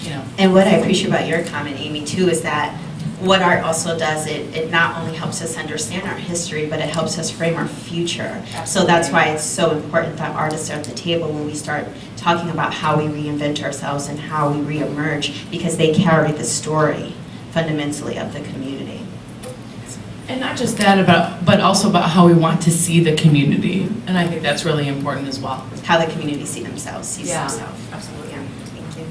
you know. And what I appreciate about your comment, Amy, too, is that what art also does, it not only helps us understand our history, but it helps us frame our future. Absolutely. So that's why it's so important that artists are at the table when we start talking about how we reinvent ourselves and how we reemerge, because they carry the story fundamentally of the community. And not just that, but also about how we want to see the community. And I think that's really important as well. How the community sees themselves. Absolutely. Yeah, thank you.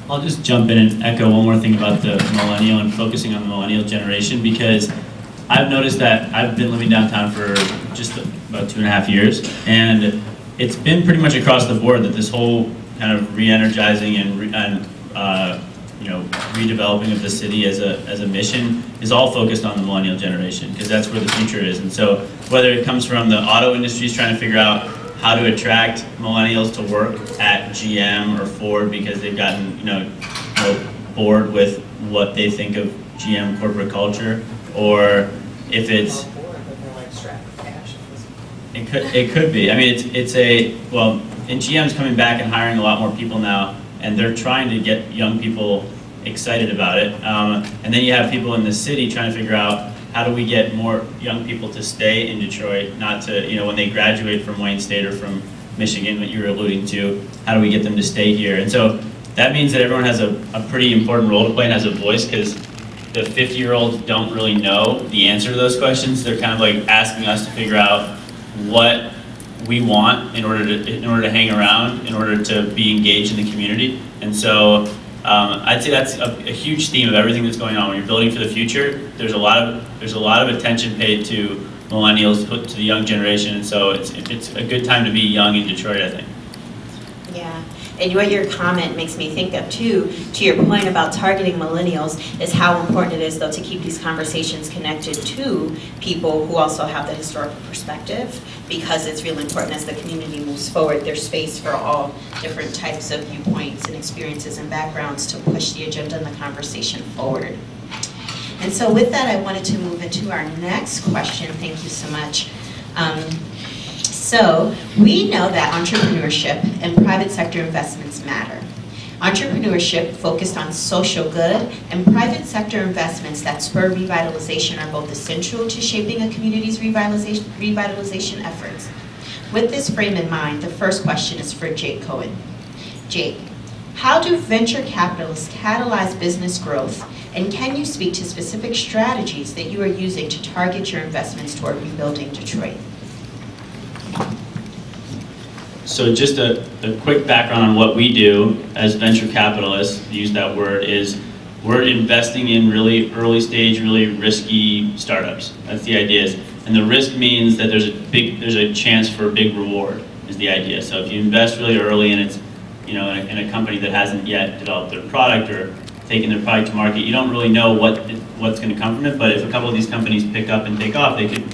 I'll just jump in and echo one more thing about the millennial and focusing on the millennial generation, because I've noticed that I've been living downtown for just about 2.5 years, and it's been pretty much across the board that this whole kind of re-energizing and you know, redeveloping of the city as a mission is all focused on the millennial generation, because that's where the future is. And so whether it comes from the auto industry trying to figure out how to attract millennials to work at GM or Ford because they've gotten you know bored with what they think of GM corporate culture, or if it's it could be. I mean, it's a, well, and GM's coming back and hiring a lot more people now, and they're trying to get young people excited about it. And then you have people in the city trying to figure out how do we get more young people to stay in Detroit, not to, you know, when they graduate from Wayne State or from Michigan, what you were alluding to, how do we get them to stay here? And so that means that everyone has a pretty important role to play and has a voice, because the 50-year-olds don't really know the answer to those questions. They're kind of like asking us to figure out what we want in order to hang around, in order to be engaged in the community. And so I'd say that's a huge theme of everything that's going on. When you're building for the future, there's a lot of attention paid to millennials, put to the young generation, and so it's a good time to be young in Detroit, I think. Yeah, and what your comment makes me think of too, to your point about targeting millennials, is how important it is though to keep these conversations connected to people who also have the historical perspective, because it's really important as the community moves forward, there's space for all different types of viewpoints and experiences and backgrounds to push the agenda and the conversation forward. And so with that, I wanted to move into our next question. Thank you so much. So we know that entrepreneurship and private sector investments matter. Entrepreneurship focused on social good and private sector investments that spur revitalization are both essential to shaping a community's revitalization efforts. With this frame in mind, the first question is for Jake Cohen. Jake, how do venture capitalists catalyze business growth, and can you speak to specific strategies that you are using to target your investments toward rebuilding Detroit? So just a quick background on what we do as venture capitalists, use that word, is we're investing in really early stage, really risky startups. That's the idea. And the risk means that there's a chance for a big reward, is the idea. So if you invest really early and it's, you know, in a company that hasn't yet developed their product or taken their product to market, you don't really know what's going to come from it. But if a couple of these companies pick up and take off, they could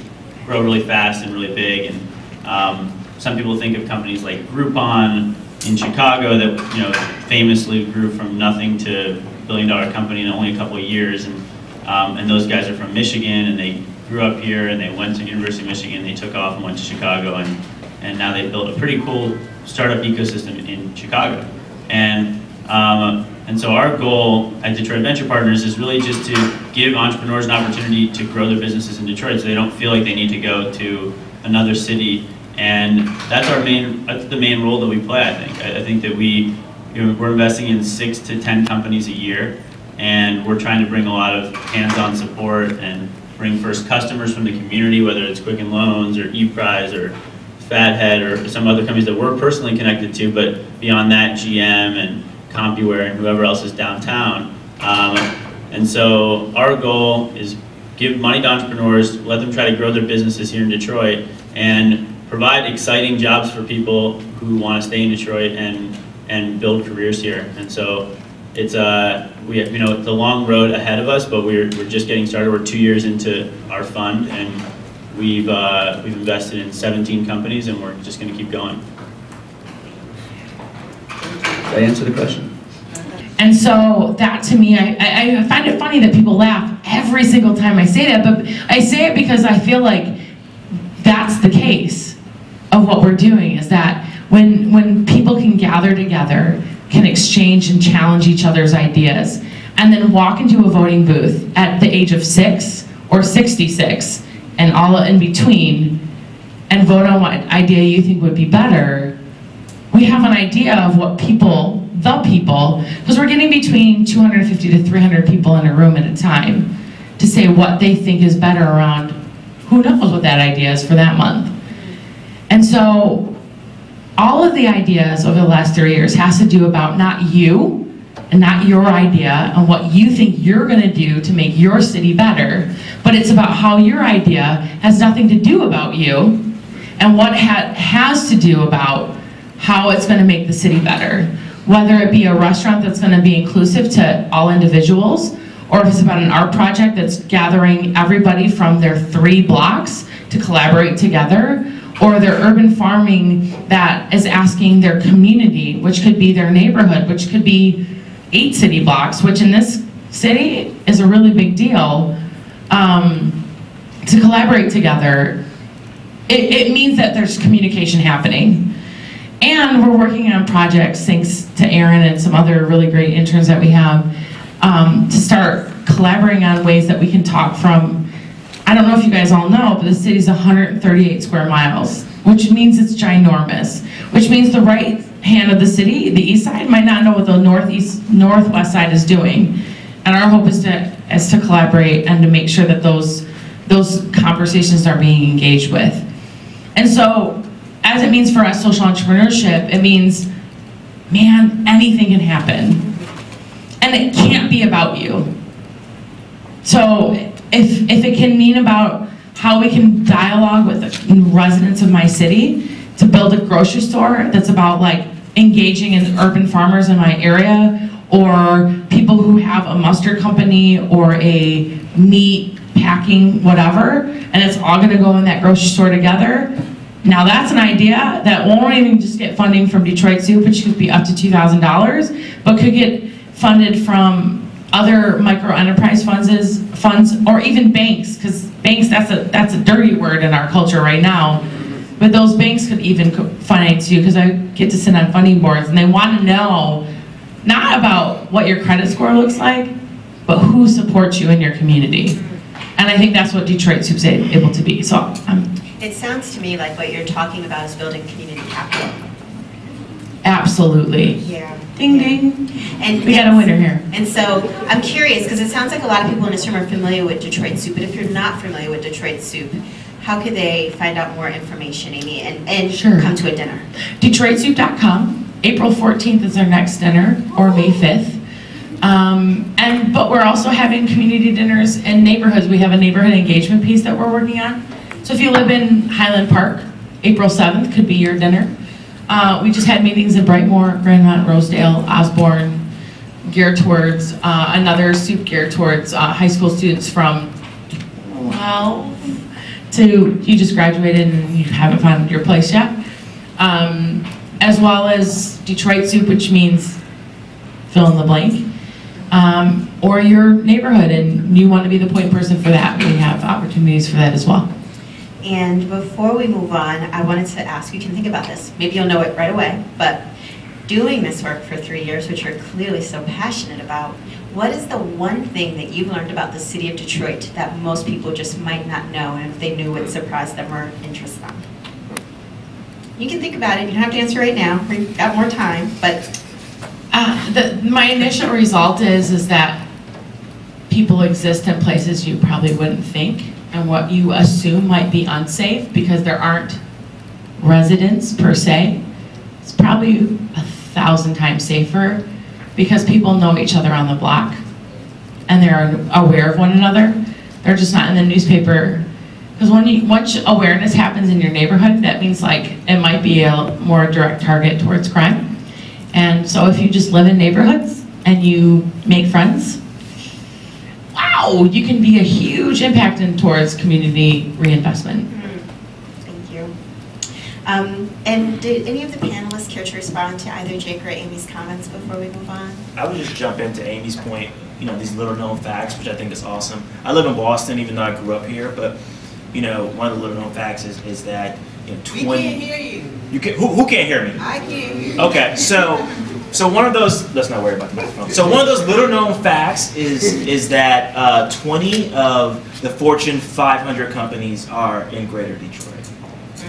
grow really fast and really big. And some people think of companies like Groupon in Chicago that, you know, famously grew from nothing to a billion-dollar company in only a couple of years. And those guys are from Michigan, and they grew up here, and they went to University of Michigan. They took off and went to Chicago, and now they've built a pretty cool startup ecosystem in Chicago. And so our goal at Detroit Venture Partners is really just to give entrepreneurs an opportunity to grow their businesses in Detroit, so they don't feel like they need to go to another city. And that's the main role that we play, I think. I think that we're investing in 6 to 10 companies a year, and we're trying to bring a lot of hands-on support and bring first customers from the community, whether it's Quicken Loans or ePrize or Fathead or some other companies that we're personally connected to, but beyond that, GM and CompuWare and whoever else is downtown. And so our goal is give money to entrepreneurs, let them try to grow their businesses here in Detroit, and provide exciting jobs for people who want to stay in Detroit and build careers here. And so it's it's a long road ahead of us, but we're just getting started. We're 2 years into our fund, and we've invested in 17 companies, and we're just going to keep going. Did I answer the question? And so that, to me, I find it funny that people laugh every single time I say that, but I say it because I feel like that's the case of what we're doing, is that when people can gather together, can exchange and challenge each other's ideas, and then walk into a voting booth at the age of 6 or 66 and all in between and vote on what idea you think would be better, we have an idea of what people, because we're getting between 250 to 300 people in a room at a time to say what they think is better around who knows what that idea is for that month. And so all of the ideas over the last 3 years has to do about not you and not your idea and what you think you're going to do to make your city better, but it's about how your idea has nothing to do about you and what has to do about how it's going to make the city better. Whether it be a restaurant that's going to be inclusive to all individuals, or if it's about an art project that's gathering everybody from their 3 blocks to collaborate together, or their urban farming that is asking their community, which could be their neighborhood, which could be 8 city blocks, which in this city is a really big deal, to collaborate together. It means that there's communication happening. And we're working on projects, thanks to Aaron and some other really great interns that we have, to start collaborating on ways that we can talk from, I don't know if you guys all know, but the city's 138 square miles, which means it's ginormous, which means the right hand of the city, the east side, might not know what the northwest side is doing. And our hope is to collaborate and to make sure that those conversations are being engaged with. And so, as it means for us social entrepreneurship, it means, man, anything can happen. And it can't be about you. So if it can mean about how we can dialogue with the residents of my city to build a grocery store that's about like engaging in urban farmers in my area, or people who have a mustard company or a meat packing whatever, and it's all gonna go in that grocery store together. Now that's an idea that won't even just get funding from Detroit Soup, which could be up to $2,000, but could get funded from other micro enterprise funds, or even banks, because banks, that's a dirty word in our culture right now. But those banks could even finance you, because I get to sit on funding boards, and they want to know not about what your credit score looks like, but who supports you in your community. And I think that's what Detroit Soup's able to be. So it sounds to me like what you're talking about is building community capital. Absolutely. Yeah. Ding ding. And we got a winner here. And so I'm curious, because it sounds like a lot of people in this room are familiar with Detroit Soup, but if you're not familiar with Detroit Soup, how could they find out more information, Amy, and sure. come to a dinner? DetroitSoup.com. April 14th is our next dinner, or May 5th. But we're also having community dinners in neighborhoods. We have a neighborhood engagement piece that we're working on. So if you live in Highland Park, April 7th could be your dinner. We just had meetings in Brightmoor, Grandmont, Rosedale, Osborne, geared towards, another soup geared towards high school students from 12 to, you just graduated and you haven't found your place yet. As well as Detroit Soup, which means fill in the blank. Or your neighborhood and you want to be the point person for that. We have opportunities for that as well. And before we move on, I wanted to ask, you can think about this, maybe you'll know it right away, but doing this work for 3 years, which you're clearly so passionate about, what is the one thing that you've learned about the city of Detroit that most people just might not know, and if they knew would surprise them or interest them? You can think about it, you don't have to answer right now, we've got more time, but... My initial result is that people exist in places you probably wouldn't think, and what you assume might be unsafe because there aren't residents per se. It's probably 1,000 times safer because people know each other on the block and they're aware of one another. They're just not in the newspaper. Because once awareness happens in your neighborhood, that means like it might be a more direct target towards crime. And so if you just live in neighborhoods and you make friends, wow, you can be a huge impact towards community reinvestment. Thank you. And did any of the panelists care to respond to either Jake or Amy's comments before we move on? I would just jump into Amy's point, you know, these little known facts, which I think is awesome. I live in Boston, even though I grew up here, but, you know, one of the little known facts is that 20. We can't hear you. You can, who can't hear me? I can't hear you. Okay, so one of those, let's not worry about the microphone. So one of those little known facts is that 20 of the Fortune 500 companies are in Greater Detroit,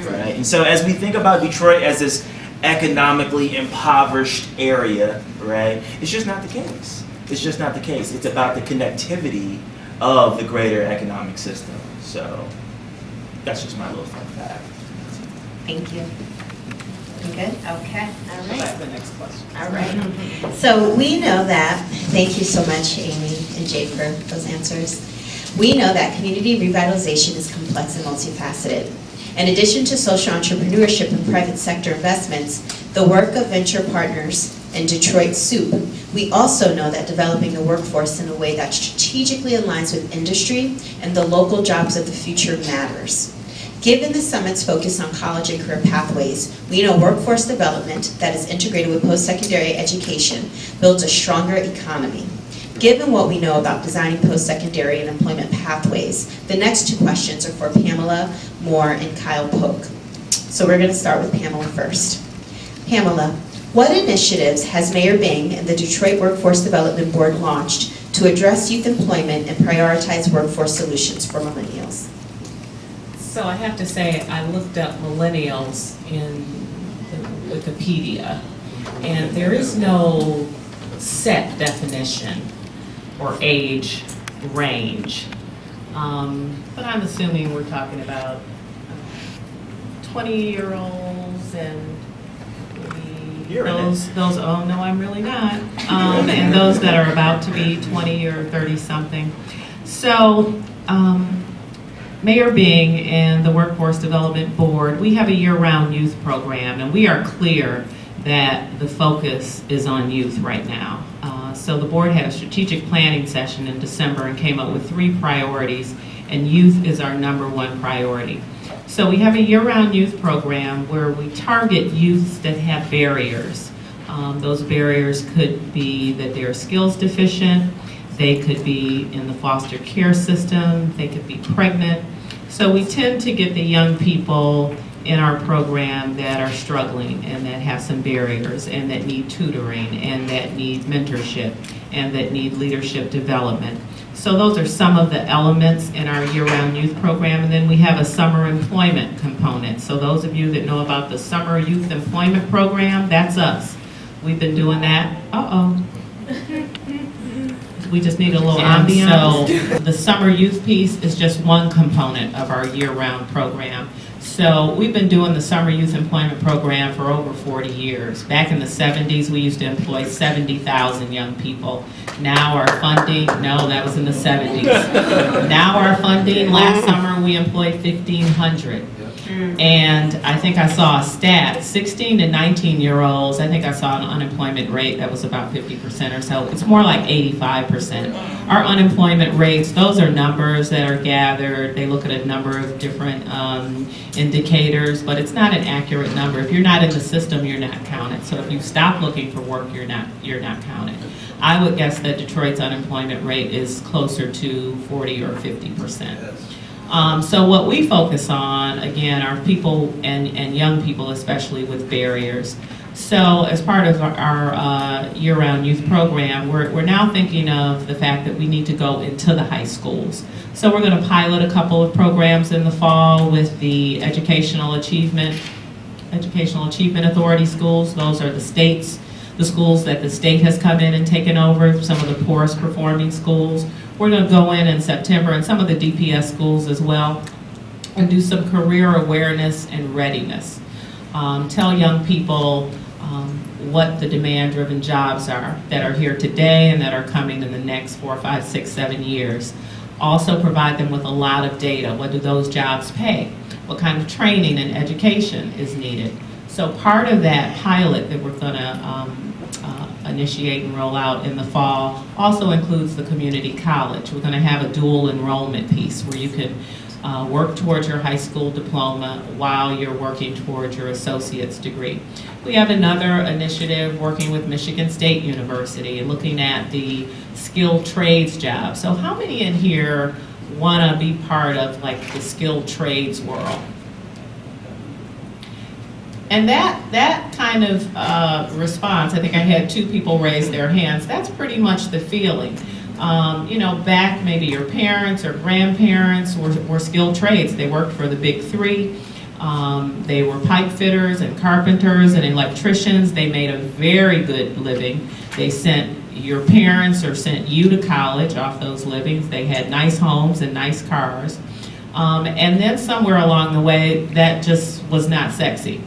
right? And so as we think about Detroit as this economically impoverished area, right, it's just not the case. It's just not the case. It's about the connectivity of the greater economic system. So that's just my little fun fact. Thank you. You good? Okay, all right. The next question. All right. So we know that, thank you so much, Amy and Jay, for those answers. We know that community revitalization is complex and multifaceted. In addition to social entrepreneurship and private sector investments, the work of venture partners and Detroit Soup, we also know that developing the workforce in a way that strategically aligns with industry and the local jobs of the future matters. Given the summit's focus on college and career pathways, we know workforce development that is integrated with post-secondary education builds a stronger economy. Given what we know about designing post-secondary and employment pathways, the next two questions are for Pamela Moore and Kyle Polk. So we're going to start with Pamela first. Pamela, what initiatives has Mayor Bing and the Detroit Workforce Development Board launched to address youth employment and prioritize workforce solutions for millennials? So I have to say, I looked up millennials in the Wikipedia, and there is no set definition or age range. But I'm assuming we're talking about 20-year-olds and those, oh no, I'm really not. And those that are about to be 20 or 30 something. So, Mayor Bing and the Workforce Development Board, we have a year-round youth program, and we are clear that the focus is on youth right now. So the board had a strategic planning session in December and came up with 3 priorities, and youth is our #1 priority. So we have a year-round youth program where we target youths that have barriers. Those barriers could be that they're skills deficient, they could be in the foster care system, they could be pregnant. So we tend to get the young people in our program that are struggling and that have some barriers and that need tutoring and that need mentorship and that need leadership development. So those are some of the elements in our year-round youth program. And then we have a summer employment component. So those of you that know about the summer youth employment program, that's us. We've been doing that. Uh-oh. We just need a little ambiance. So the summer youth piece is just one component of our year-round program. So we've been doing the summer youth employment program for over 40 years. Back in the 70s, we used to employ 70,000 young people. Now our funding, no, that was in the 70s. Now our funding, last summer we employed 1,500. And I think I saw a stat, 16 to 19-year-olds, I think I saw an unemployment rate that was about 50% or so. It's more like 85%. Our unemployment rates, those are numbers that are gathered. They look at a number of different indicators, but it's not an accurate number. If you're not in the system, you're not counted. So if you stop looking for work, you're not counted. I would guess that Detroit's unemployment rate is closer to 40 or 50%. So what we focus on, again, are people and young people, especially with barriers. So as part of our year-round youth program, we're now thinking of the fact that we need to go into the high schools. So we're going to pilot a couple of programs in the fall with the Educational Achievement Authority schools. Those are the schools that the state has come in and taken over, some of the poorest performing schools. We're going to go in September and some of the DPS schools as well and do some career awareness and readiness. Tell young people what the demand-driven jobs are that are here today and that are coming in the next 4, 5, 6, 7 years. Also provide them with a lot of data. What do those jobs pay? What kind of training and education is needed? So part of that pilot that we're going to initiate and roll out in the fall also includes the community college. We're going to have a dual enrollment piece where you can work towards your high school diploma while you're working towards your associate's degree. We have another initiative working with Michigan State University and looking at the skilled trades jobs. So how many in here want to be part of like the skilled trades world? And that kind of response, I think I had 2 people raise their hands, that's pretty much the feeling. You know, back maybe your parents or grandparents were skilled trades. They worked for the big 3. They were pipe fitters and carpenters and electricians. They made a very good living. They sent your parents or sent you to college off those livings. They had nice homes and nice cars. And then somewhere along the way, that just was not sexy.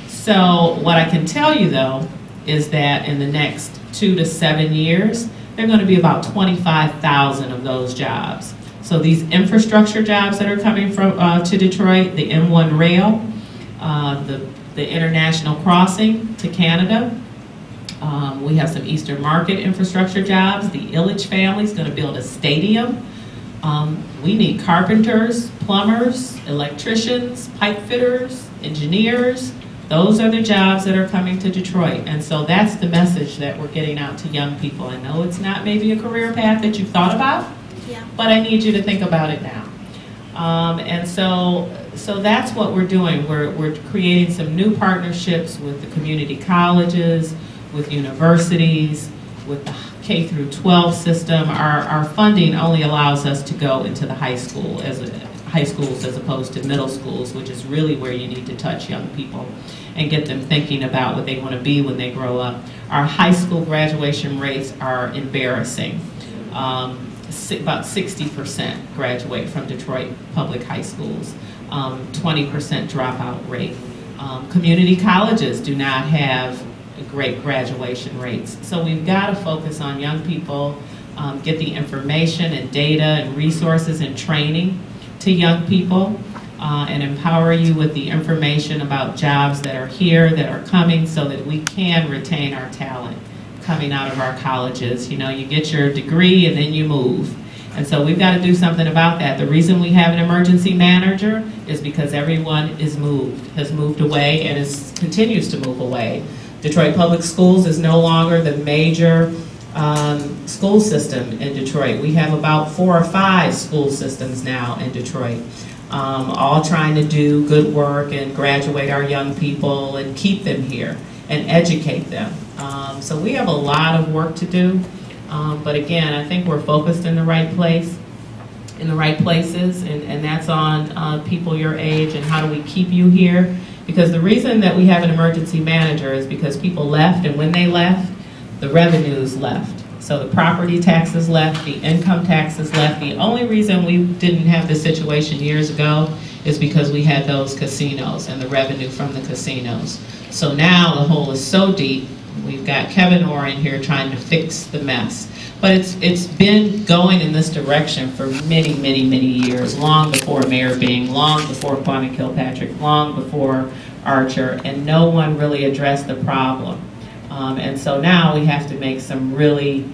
So what I can tell you though, is that in the next 2 to 7 years, there are going to be about 25,000 of those jobs. So these infrastructure jobs that are coming from to Detroit, the M1 rail, the international crossing to Canada. We have some Eastern Market infrastructure jobs. The Illich family is going to build a stadium. We need carpenters, plumbers, electricians, pipe fitters, engineers. Those are the jobs that are coming to Detroit. And so that's the message that we're getting out to young people. I know it's not maybe a career path that you've thought about, but I need you to think about it now. And so that's what we're doing. We're creating some new partnerships with the community colleges, with universities, with the K through 12 system. Our funding only allows us to go into the high schools as opposed to middle schools, which is really where you need to touch young people and get them thinking about what they want to be when they grow up. Our high school graduation rates are embarrassing. About 60% graduate from Detroit public high schools, 20% dropout rate. Community colleges do not have great graduation rates. So we've got to focus on young people, get the information and data and resources and training to young people, and empower you with the information about jobs that are here, that are coming, so that we can retain our talent coming out of our colleges. You know, you get your degree and then you move. And so we've got to do something about that. The reason we have an emergency manager is because everyone has moved away and continues to move away. Detroit Public Schools is no longer the major school system in Detroit. We have about 4 or 5 school systems now in Detroit, all trying to do good work and graduate our young people and keep them here and educate them. So we have a lot of work to do, but again, I think we're focused in the right place, in the right places, and that's on people your age and how do we keep you here. Because the reason that we have an emergency manager is because people left, and when they left, the revenues left. So the property taxes left, the income taxes left. The only reason we didn't have this situation years ago is because we had those casinos and the revenue from the casinos. So now the hole is so deep, we've got Kevin Orr in here trying to fix the mess. But it's been going in this direction for many, many, many years, long before Mayor Bing, long before Kwame Kilpatrick, long before Archer, and no one really addressed the problem. And so now we have to make some really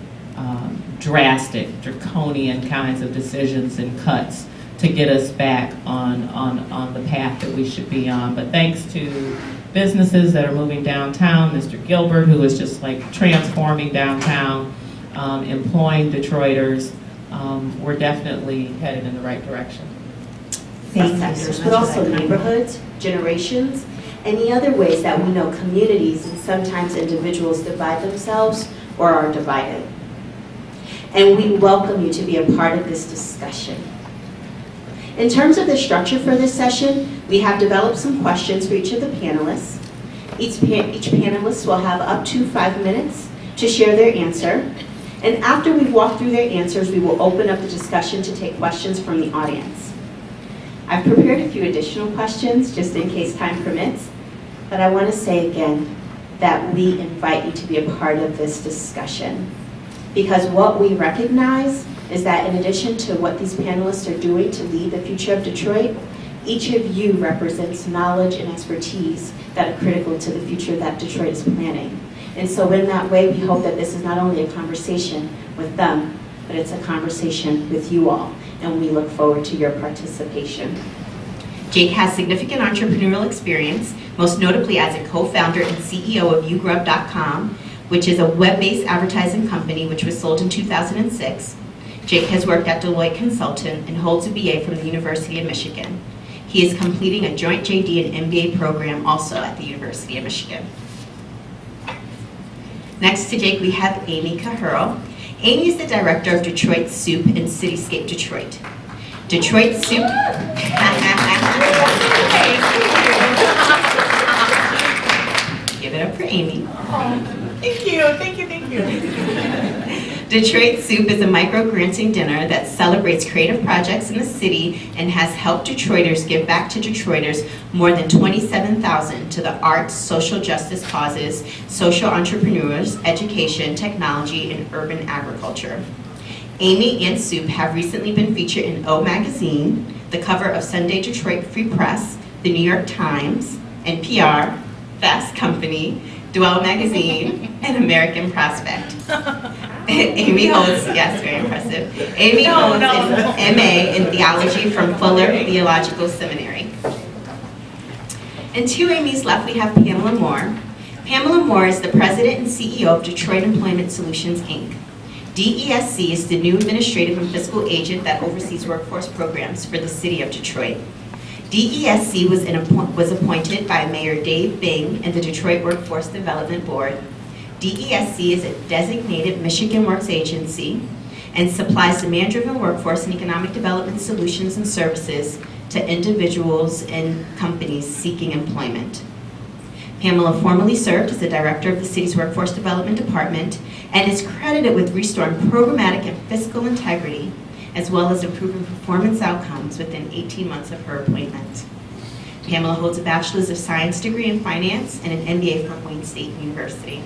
drastic, draconian kinds of decisions and cuts to get us back on the path that we should be on. But thanks to businesses that are moving downtown, Mr. Gilbert, who is just like transforming downtown, employing Detroiters, we're definitely headed in the right direction. Sectors, but also neighborhoods, generations, any other ways that we know communities and sometimes individuals divide themselves or are divided. And we welcome you to be a part of this discussion. In terms of the structure for this session, we have developed some questions for each of the panelists. Each panelist will have up to 5 minutes to share their answer. And after we've walked through their answers, we will open up the discussion to take questions from the audience. I've prepared a few additional questions just in case time permits, but I want to say again that we invite you to be a part of this discussion, because what we recognize is that in addition to what these panelists are doing to lead the future of Detroit, each of you represents knowledge and expertise that are critical to the future that Detroit is planning. And so in that way, we hope that this is not only a conversation with them, but it's a conversation with you all. And we look forward to your participation. Jake has significant entrepreneurial experience, most notably as a co-founder and CEO of ugrub.com, which is a web-based advertising company which was sold in 2006. Jake has worked at Deloitte Consultant and holds a BA from the University of Michigan. He is completing a joint JD and MBA program also at the University of Michigan. Next to Jake, we have Amy Cahurl. Amy is the director of Detroit Soup and Cityscape Detroit. Detroit Soup. Give it up for Amy. Thank you, thank you, thank you. Detroit Soup is a micro-granting dinner that celebrates creative projects in the city and has helped Detroiters give back to Detroiters more than $27,000 to the arts, social justice causes, social entrepreneurs, education, technology, and urban agriculture. Amy and Soup have recently been featured in O Magazine, the cover of Sunday Detroit Free Press, the New York Times, NPR, Fast Company, Dwell Magazine, and American Prospect. Amy holds, yes, very impressive. Amy holds an MA in theology from Fuller Theological Seminary. And to Amy's left, we have Pamela Moore. Pamela Moore is the president and CEO of Detroit Employment Solutions, Inc. DESC is the new administrative and fiscal agent that oversees workforce programs for the city of Detroit. DESC was appointed by Mayor Dave Bing and the Detroit Workforce Development Board. DESC is a designated Michigan Works agency and supplies demand-driven workforce and economic development solutions and services to individuals and companies seeking employment. Pamela formerly served as the director of the city's Workforce Development Department and is credited with restoring programmatic and fiscal integrity, as well as improving performance outcomes within 18 months of her appointment. Pamela holds a Bachelor's of Science degree in Finance and an MBA from Wayne State University.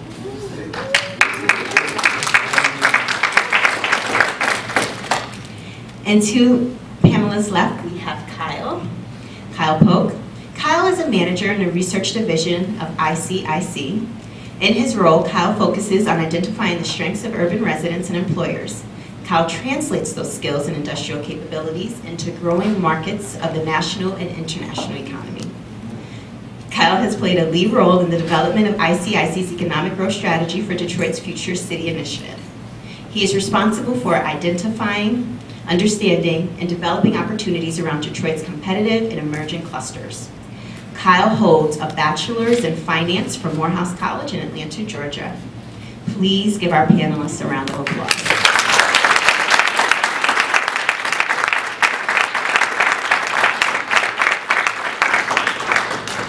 And to Pamela's left, we have Kyle Polk. Kyle is a manager in the research division of ICIC. In his role, Kyle focuses on identifying the strengths of urban residents and employers. Kyle translates those skills and industrial capabilities into growing markets of the national and international economy. Kyle has played a lead role in the development of ICIC's economic growth strategy for Detroit's Future City Initiative. He is responsible for identifying, understanding, and developing opportunities around Detroit's competitive and emerging clusters. Kyle holds a bachelor's in finance from Morehouse College in Atlanta, Georgia. Please give our panelists a round of applause.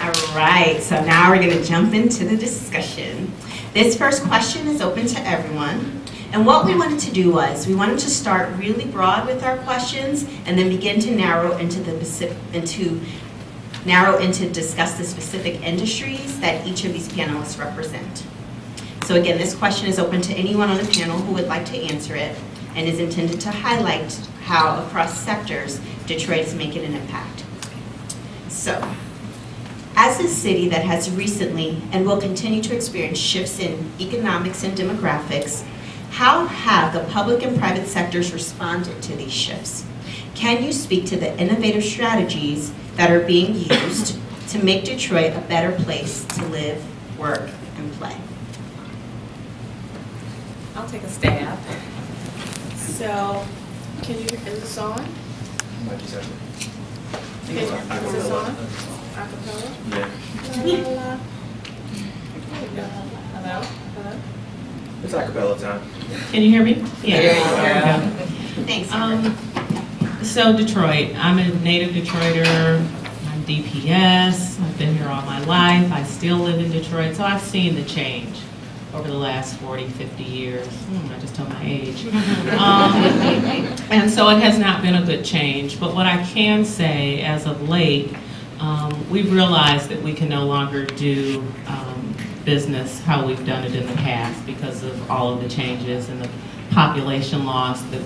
All right, so now we're going to jump into the discussion. This first question is open to everyone. And what we wanted to do was, we wanted to start really broad with our questions and then begin to narrow into discuss the specific industries that each of these panelists represent. So again, this question is open to anyone on the panel who would like to answer it and is intended to highlight how across sectors Detroit is making an impact. So, as a city that has recently and will continue to experience shifts in economics and demographics, how have the public and private sectors responded to these shifts? Can you speak to the innovative strategies that are being used to make Detroit a better place to live, work, and play? I'll take a stab. So, is this on? Is this on? Acapella? Yeah. Hello? Hello? It's acapella time. Can you hear me? Yeah. There you go. Thanks, Amber. So Detroit, I'm a native Detroiter. I'm DPS. I've been here all my life. I still live in Detroit, so I've seen the change over the last 40, 50 years. I just told my age. And so it has not been a good change. But what I can say, as of late, we've realized that we can no longer do business how we've done it in the past because of all of the changes and the population loss that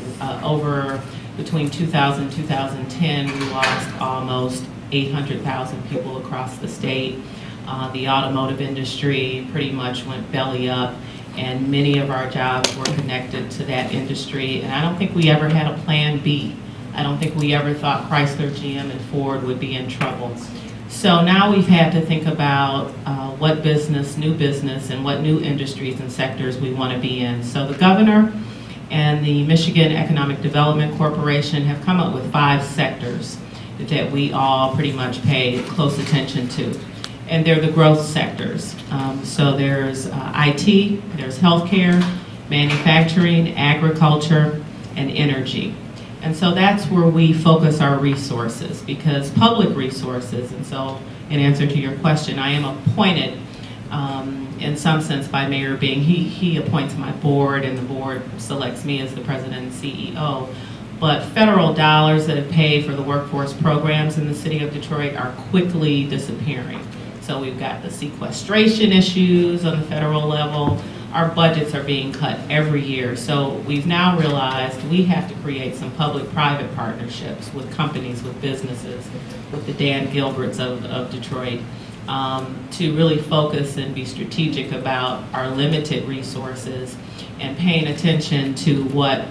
between 2000 and 2010, we lost almost 800,000 people across the state. The automotive industry pretty much went belly up, and many of our jobs were connected to that industry, and I don't think we ever had a plan B. I don't think we ever thought Chrysler, GM, and Ford would be in trouble. So now we've had to think about what business, new business, and what new industries and sectors we want to be in. So the governor and the Michigan Economic Development Corporation have come up with 5 sectors. that we all pretty much pay close attention to. And they're the growth sectors. So there's IT, there's healthcare, manufacturing, agriculture, and energy. And so that's where we focus our resources, because public resources, and so in answer to your question, I am appointed in some sense by Mayor Bing. He appoints my board, and the board selects me as the president and CEO. But federal dollars that have paid for the workforce programs in the city of Detroit are quickly disappearing. So we've got the sequestration issues on the federal level. Our budgets are being cut every year. So we've now realized we have to create some public-private partnerships with companies, with businesses, with the Dan Gilberts of Detroit, to really focus and be strategic about our limited resources and paying attention to what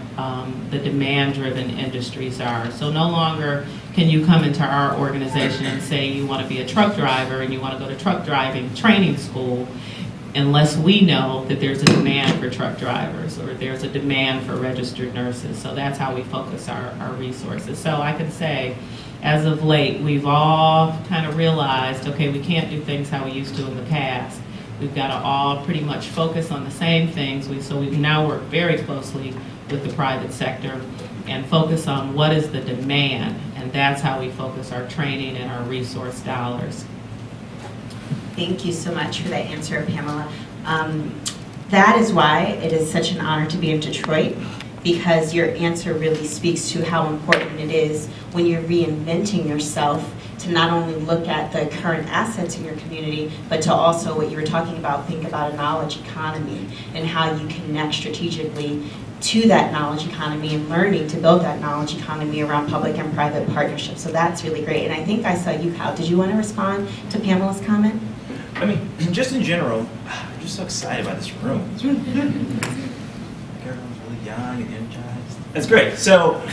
the demand-driven industries are. So no longer can you come into our organization and say you want to be a truck driver and you want to go to truck driving training school unless we know that there's a demand for truck drivers or there's a demand for registered nurses. So that's how we focus our resources. So I can say, as of late, we've all kind of realized, okay, we can't do things how we used to in the past. We've got to all pretty much focus on the same things. So we've now worked very closely with the private sector and focus on what is the demand, and that's how we focus our training and our resource dollars. Thank you so much for that answer, Pamela. That is why it is such an honor to be in Detroit, because your answer really speaks to how important it is when you're reinventing yourself to not only look at the current assets in your community, but to also, what you were talking about, think about a knowledge economy and how you connect strategically to that knowledge economy and learning to build that knowledge economy around public and private partnerships. So that's really great. And I think I saw you, Kyle. Did you want to respond to Pamela's comment? I mean, just in general, I'm just so excited about this room. It's really everyone's really young and energized. That's great. So,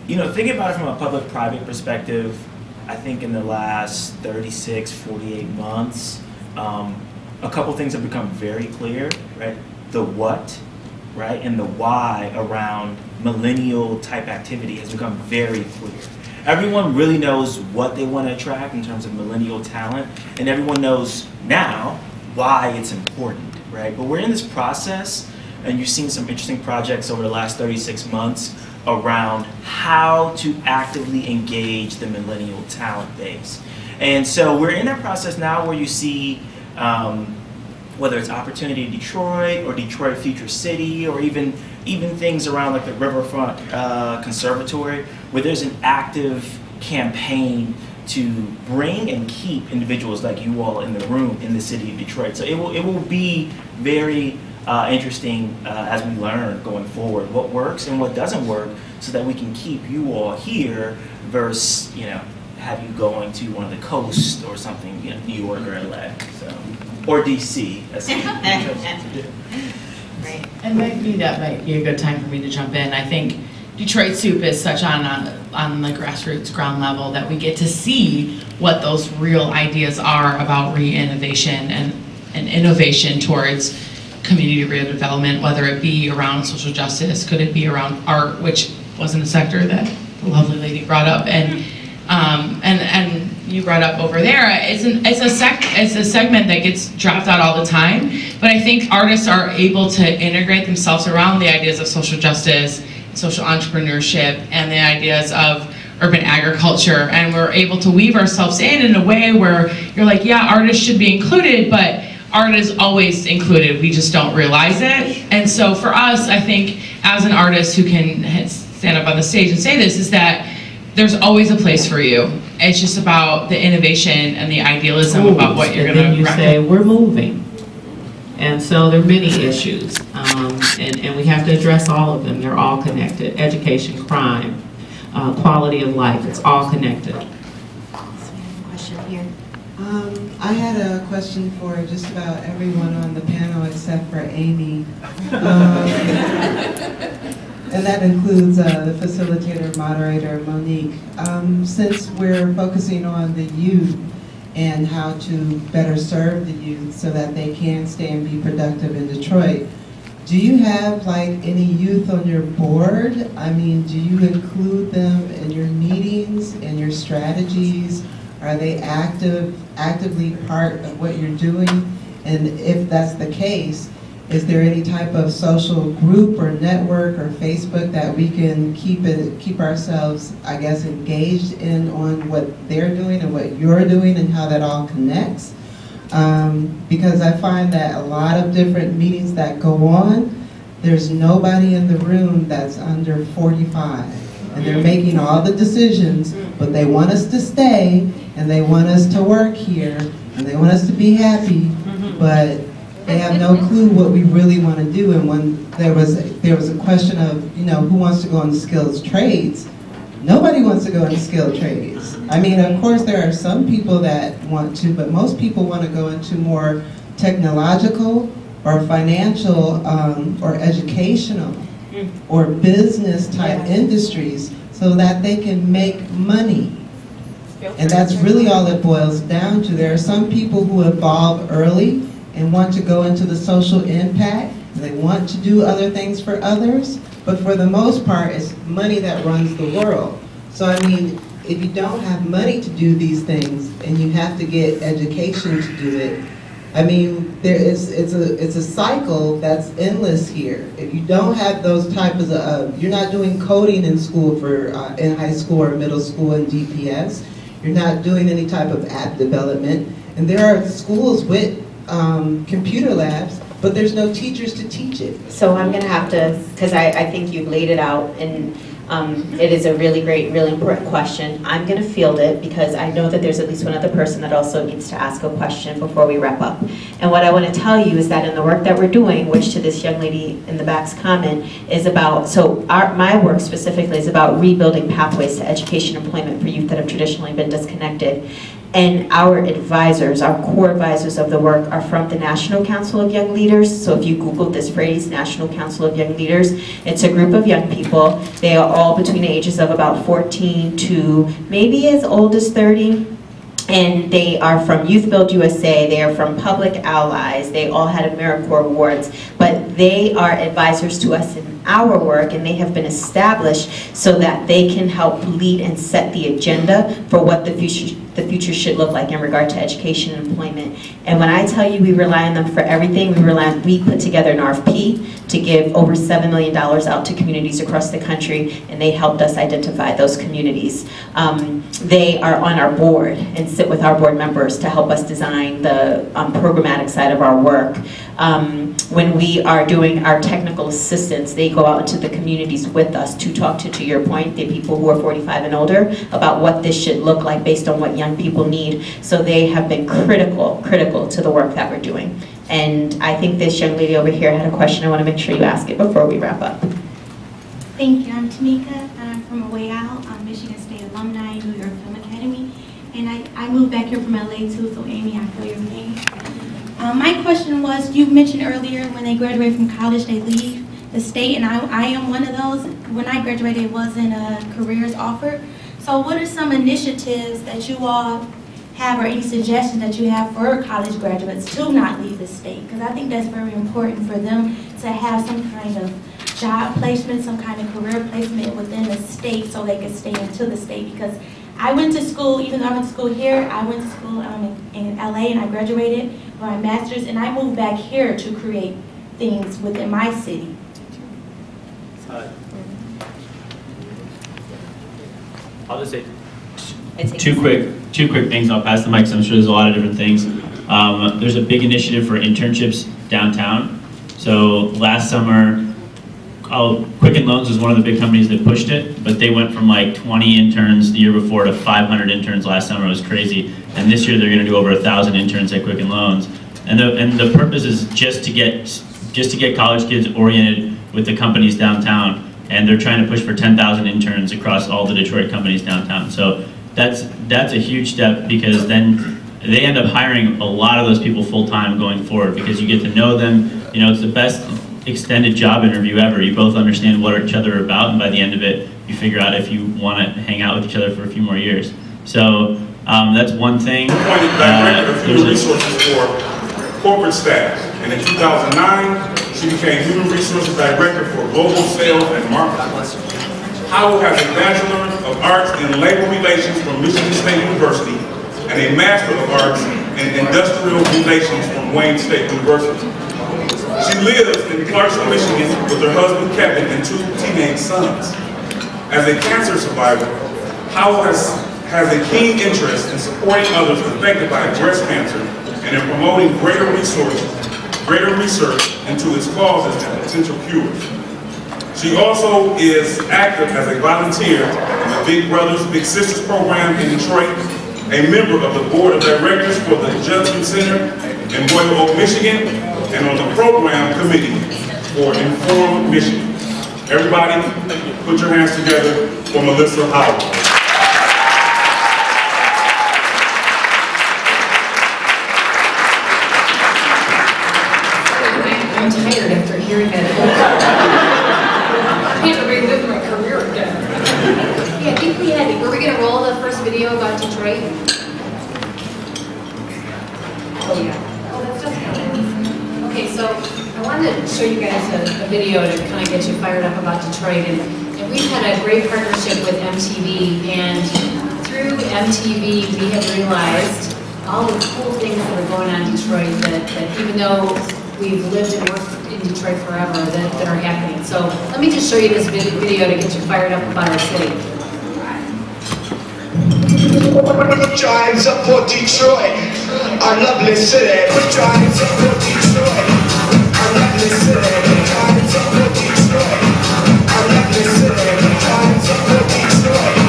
you know, thinking about it from a public-private perspective, I think in the last 36, 48 months, a couple things have become very clear, right? The what, right, and the why around millennial type activity has become very clear. Everyone really knows what they want to attract in terms of millennial talent, and everyone knows now why it's important, right? But we're in this process, and you've seen some interesting projects over the last 36 months around how to actively engage the millennial talent base. And so we're in that process now where you see whether it's Opportunity Detroit or Detroit Future City or even things around like the Riverfront Conservatory, where there's an active campaign to bring and keep individuals like you all in the room in the city of Detroit. So it will be very interesting as we learn going forward what works and what doesn't work, so that we can keep you all here versus, you know, have you going to one of the coasts or something, you know, New York or LA, so, or DC. Right. And maybe that might be a good time for me to jump in. I think Detroit Soup is such on the grassroots ground level that we get to see what those real ideas are about re-innovation and innovation towards community redevelopment, whether it be around social justice, could it be around art, which wasn't a sector that the lovely lady brought up, and you brought up over there. It's a segment that gets dropped out all the time, but I think artists are able to integrate themselves around the ideas of social justice, social entrepreneurship, and the ideas of urban agriculture, and we're able to weave ourselves in a way where you're like, yeah, artists should be included, but art is always included, we just don't realize it. And so for us, I think, as an artist who can stand up on the stage and say this, is that there's always a place for you. It's just about the innovation and the idealism about what you're going to. And then you say, we're moving. And so there are many issues, and we have to address all of them. They're all connected. Education, crime, quality of life, it's all connected. So we have a question here. I had a question for just about everyone on the panel except for Amy. And that includes the facilitator, moderator, Monique. Since we're focusing on the youth and how to better serve the youth so that they can stay and be productive in Detroit, do you have like any youth on your board? I mean, do you include them in your meetings and your strategies? Are they actively part of what you're doing? And if that's the case, is there any type of social group or network or Facebook that we can keep ourselves, I guess, engaged in on what they're doing and what you're doing and how that all connects? Because I find that a lot of different meetings that go on, there's nobody in the room that's under 45. And they're making all the decisions, but they want us to stay, and they want us to work here, and they want us to be happy, but they have no clue what we really want to do. And when there was a question of, you know, who wants to go into skilled trades, nobody wants to go into skilled trades. I mean, of course, there are some people that want to, but most people want to go into more technological or financial or educational or business type industries so that they can make money. And that's really all it boils down to. There are some people who evolve early and want to go into the social impact, and they want to do other things for others, but for the most part, it's money that runs the world. So I mean, if you don't have money to do these things, and you have to get education to do it, I mean, it's a cycle that's endless here. If you don't have those types of, you're not doing coding in school in high school or middle school in DPS, you're not doing any type of app development, and there are schools with computer labs, but there's no teachers to teach it. So I'm going to have to, because I think you've laid it out, and it is a really great, really important question. I'm going to field it because I know that there's at least one other person that also needs to ask a question before we wrap up. And what I want to tell you is that in the work that we're doing, which to this young lady in the back's comment is about, so my work specifically is about rebuilding pathways to education and employment for youth that have traditionally been disconnected. And our advisors, our core advisors of the work are from the National Council of Young Leaders. So if you Google this phrase, National Council of Young Leaders, it's a group of young people. They are all between the ages of about 14 to maybe as old as 30. And they are from Youth Build USA, they are from Public Allies, they all had AmeriCorps awards, but they are advisors to us in our work, and they have been established so that they can help lead and set the agenda for what the future should look like in regard to education and employment. And when I tell you we rely on them for everything, we put together an RFP to give over $7 million out to communities across the country, and they helped us identify those communities. They are on our board and sit with our board members to help us design the programmatic side of our work. When we are doing our technical assistance, they go out into the communities with us to talk to your point, the people who are 45 and older, about what this should look like based on what young people need. So they have been critical to the work that we're doing. And I think this young lady over here had a question. I want to make sure you ask it before we wrap up. Thank you. I'm Tamika. I'm from A Way Out. I'm Michigan State alumni, New York Film Academy. And I moved back here from LA too, so Amy, I feel your pain. My question was, you mentioned earlier when they graduate from college, they leave the state, and I am one of those. When I graduated, it wasn't a careers offer. So what are some initiatives that you all have, or any suggestions that you have for college graduates to not leave the state? Because I think that's very important for them to have some kind of job placement, some kind of career placement within the state so they can stay into the state. Because I went to school, even though I went to school here, I went to school in LA and I graduated with my master's, and I moved back here to create things within my city. I'll just say two quick things. I'll pass the mic because I'm sure there's a lot of different things. There's a big initiative for internships downtown. So last summer, Quicken Loans was one of the big companies that pushed it, but they went from like 20 interns the year before to 500 interns last summer. It was crazy. And this year they're going to do over 1,000 interns at Quicken Loans. And the purpose is just to get college kids oriented with the companies downtown. And they're trying to push for 10,000 interns across all the Detroit companies downtown. So that's a huge step, because then they end up hiring a lot of those people full-time going forward, because you get to know them. You know, it's the best extended job interview ever. You both understand what each other are about, and by the end of it, you figure out if you want to hang out with each other for a few more years. So that's one thing. Pointed directed a few resources for corporate staff, and in 2009, she became Human Resources Director for Global Sales and Marketing. Howell has a Bachelor of Arts in Labor Relations from Michigan State University and a Master of Arts in Industrial Relations from Wayne State University. She lives in Clarksville, Michigan with her husband Kevin and 2 teenage sons. As a cancer survivor, Howell has a keen interest in supporting others affected by breast cancer and in promoting greater research into its causes and potential cures. She also is active as a volunteer in the Big Brothers Big Sisters program in Detroit, a member of the board of directors for the Judson Center in Royal Oak, Michigan, and on the program committee for Inform Michigan. Everybody, put your hands together for Melissa Howell. I'm tired after hearing that. I had to relive my career again. Yeah, I think were we going to roll the first video about Detroit? Oh yeah. Oh, that's just coming. Okay, so I wanted to show you guys a video to kind of get you fired up about Detroit. And we've had a great partnership with MTV, and through MTV we have realized all the cool things that are going on in Detroit that even though we've lived and worked in Detroit forever that are happening. So let me just show you this video to get you fired up about our city. Put your hands up for Detroit, our lovely city. Put your hands up for Detroit, our lovely city. Put your hands up for Detroit, our lovely city. Put your hands up for Detroit,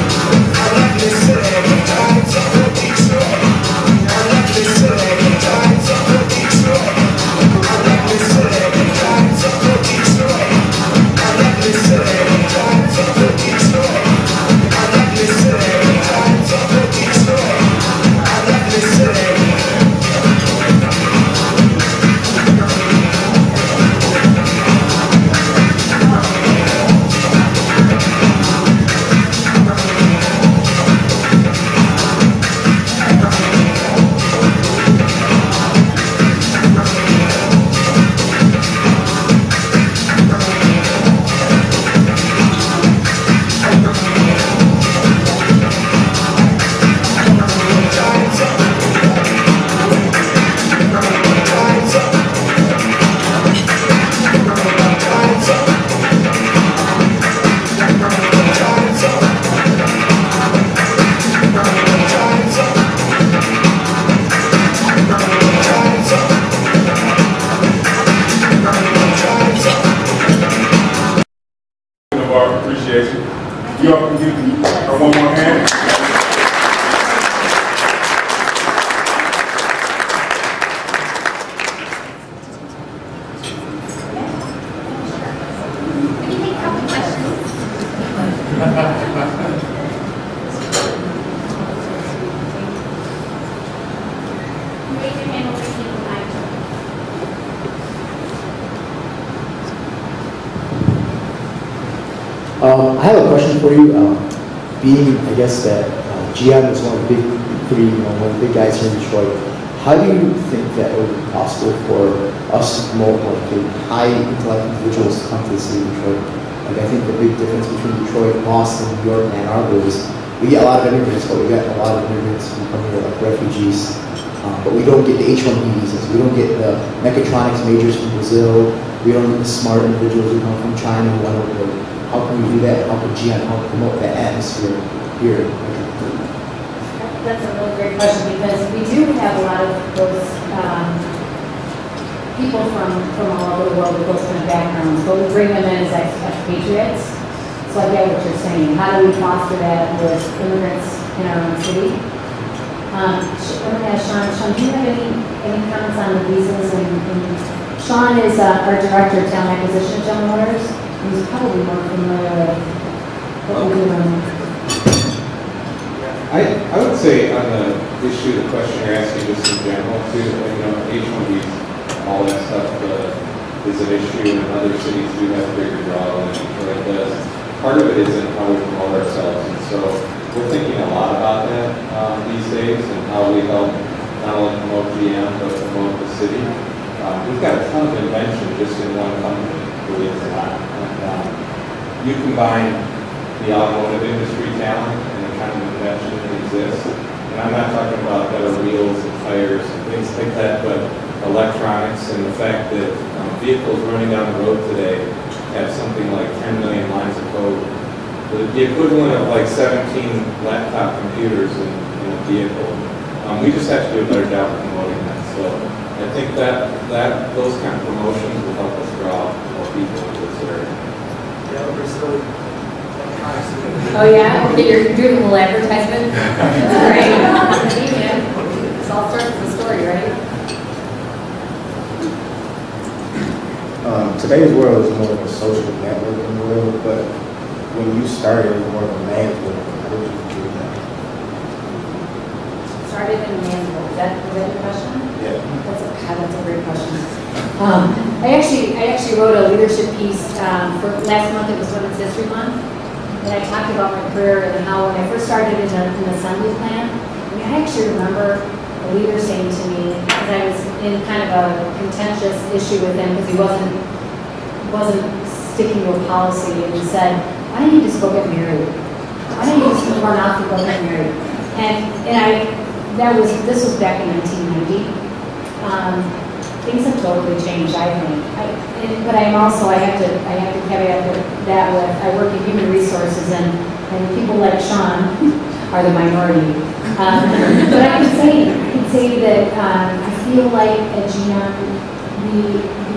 our lovely city. Put your hands up for Detroit, our lovely city. Put your hands up for Detroit, our lovely city. Put your hands up for Detroit, our lovely city. Put your hands up for Detroit, our lovely city. Put your hands up for Detroit, our lovely city. Y'all can give her one more hand. I have a question for you. Being, I guess, that GM is one of the big three, one of the big guys here in Detroit, how do you think that it would be possible for us to promote like high intellect individuals to come to the city of Detroit? Like, I think the big difference between Detroit, Boston, New York, and Ann Arbor is we get a lot of immigrants, but we get a lot of immigrants who come here like refugees. But we don't get the H-1B visas. We don't get the mechatronics majors from Brazil. We don't get the smart individuals who come from China who want to work. How can we do that? How can GM help promote that atmosphere here? That's a really great question because we do have a lot of those people from all over the world with those kind of backgrounds, but we bring them in as expatriates. So I get what you're saying. How do we foster that with immigrants in our own city? I'm going to ask Sean. Sean, do you have any comments on the visas? And Sean is our director of talent acquisition at General Motors. He's probably more familiar with what we do on I would say on the issue, the question you're asking just in general too, H-1Bs, all that stuff is an issue, and other cities do have bigger draw than Detroit does. Part of it is in how we promote ourselves, and so we're thinking a lot about that these days, and how we help not only promote GM, but promote the city. we've got a ton of invention just in one company, believe it or not. And you combine the automotive industry talent and the kind of invention that exists. And I'm not talking about better wheels and tires and things like that, but electronics and the fact that vehicles running down the road today have something like 10 million lines of code. The equivalent of like 17 laptop computers in a vehicle. We just have to do a better job of promoting that. So I think that those kind of promotions will help us draw more people into this area. Oh yeah? Okay, you're doing a little advertisement? Great. This all starts with the story, right? Today's world is more of a social networking world, but when you started, it was more of a man's world. How did you do that? Started in a man's world. Is that your question? Yeah. That's a great question. I actually wrote a leadership piece for last month. It was Women's History Month, and I talked about my career and how when I first started in an assembly plant, I actually remember a leader saying to me, because I was in kind of a contentious issue with him because he wasn't sticking to a policy, and he said, "Why don't you just go get married? Why don't you just run off and go get married?" This was back in 1990. Things have totally changed, I think. But I have to caveat that with I work in human resources, and people like Sean are the minority. But I can say that I feel like at GM,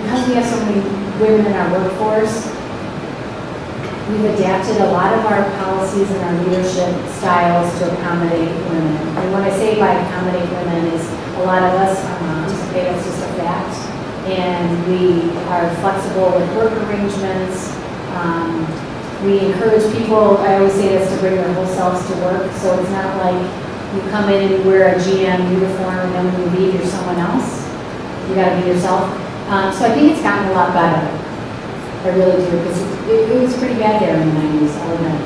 because we have so many women in our workforce, we've adapted a lot of our policies and our leadership styles to accommodate women. And what I say by accommodate women is a lot of us are moms, okay, that's just a fact. And we are flexible with work arrangements. We encourage people, I always say this, to bring their whole selves to work. So it's not like you come in and you wear a GM uniform and then when you leave you're someone else. You gotta be yourself. So I think it's gotten a lot better. I really do, because it was pretty bad there in the 90s, I'll admit.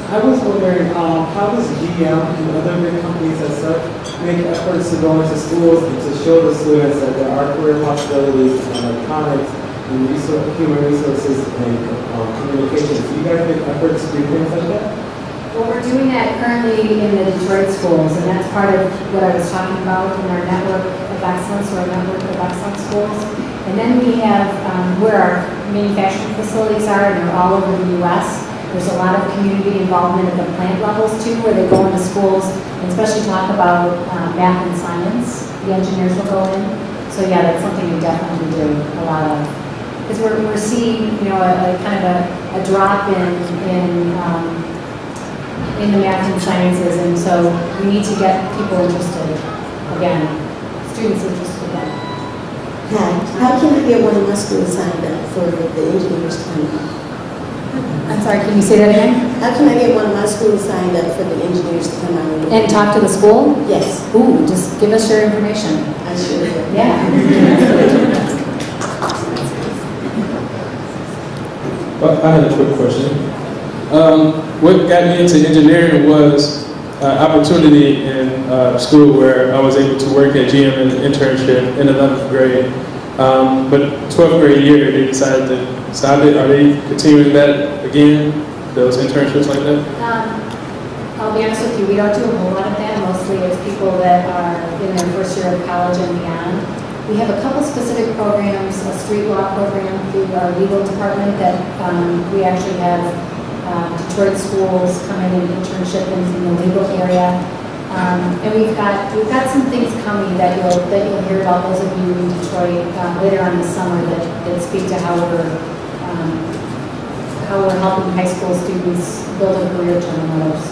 I was wondering, how does GM and other big companies as such make efforts to go into schools and to show the students that there are career possibilities in electronics and human resources and communications? Do you guys make efforts to do things like that? Well, we're doing that currently in the Detroit schools, and that's part of what I was talking about in our network of excellence, or our network of excellence schools. And then we have where our manufacturing facilities are, and they're all over the U.S. There's a lot of community involvement at the plant levels too, where they go into schools and especially talk about math and science. The engineers will go in. So yeah, that's something we definitely do a lot of. Because we're seeing, a kind of a drop in the math and sciences, and so we need to get people interested again, students interested again. Hi, how can I get one of my schools signed up for the engineers coming? I'm sorry, can you say that again? How can I get one of my schools signed up for the engineers to come out? And talk to the school? Yes. Ooh, just give us your information. I should. Yeah. Well, I had a quick question. What got me into engineering was opportunity in school where I was able to work at GM in an internship in 11th grade. But 12th grade year, they decided to stop it. Are they continuing that again, those internships like that? I'll be honest with you, we don't do a whole lot of that. Mostly it's people that are in their first year of college and beyond. We have a couple specific programs, a street law program through our legal department that we actually have Detroit schools come in and internship in the legal area. And we've got some things coming that you'll hear about, those of you in Detroit later on this summer that speak to how we're helping high school students build a career to others.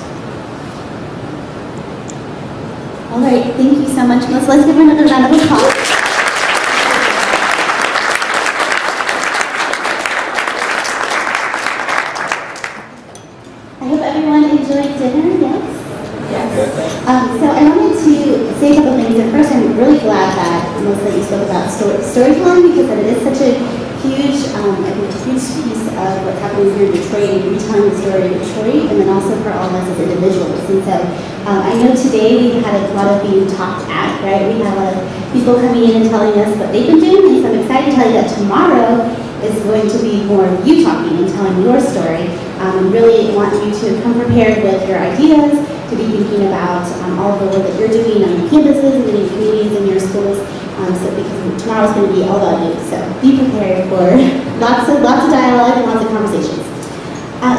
All right, thank you so much, Melissa. Let's give her another round of applause. I hope everyone enjoyed dinner, yes? So I wanted to say a couple things. And first, I'm really glad that Melissa, you spoke about storytelling, because it is such a huge, huge piece of what's happening companies here in Detroit and retelling the story of Detroit, and then also for all of us as individuals. And so I know today we had a lot of being talked at, right? We had a lot of people coming in and telling us what they've been doing, and so I'm excited to tell you that tomorrow is going to be more of you talking and telling your story. Really want you to come prepared with your ideas, to be thinking about all of the work that you're doing on your campuses and in your communities and your schools. So because tomorrow's going to be all about you. So be prepared for lots of dialogue and lots of conversations.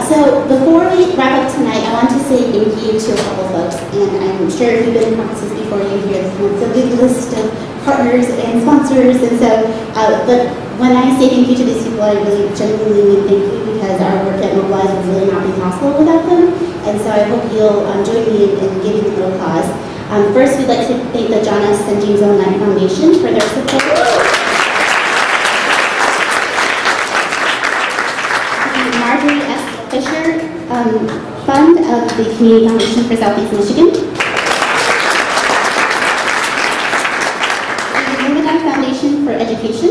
So before we wrap up tonight, I want to say thank you to a couple folks. And I'm sure if you've been in conferences before, you hear a big list of partners and sponsors. And so, but when I say thank you to these people, I really genuinely mean thank you, because our work at Mobilize would really not be possible without them. And so I hope you'll join me in giving them a applause. First, we'd like to thank the John S. and James O. Knight Foundation for their support. The Marjorie S. Fisher Fund of the Community Foundation for Southeast Michigan. The Mobilize Foundation for Education.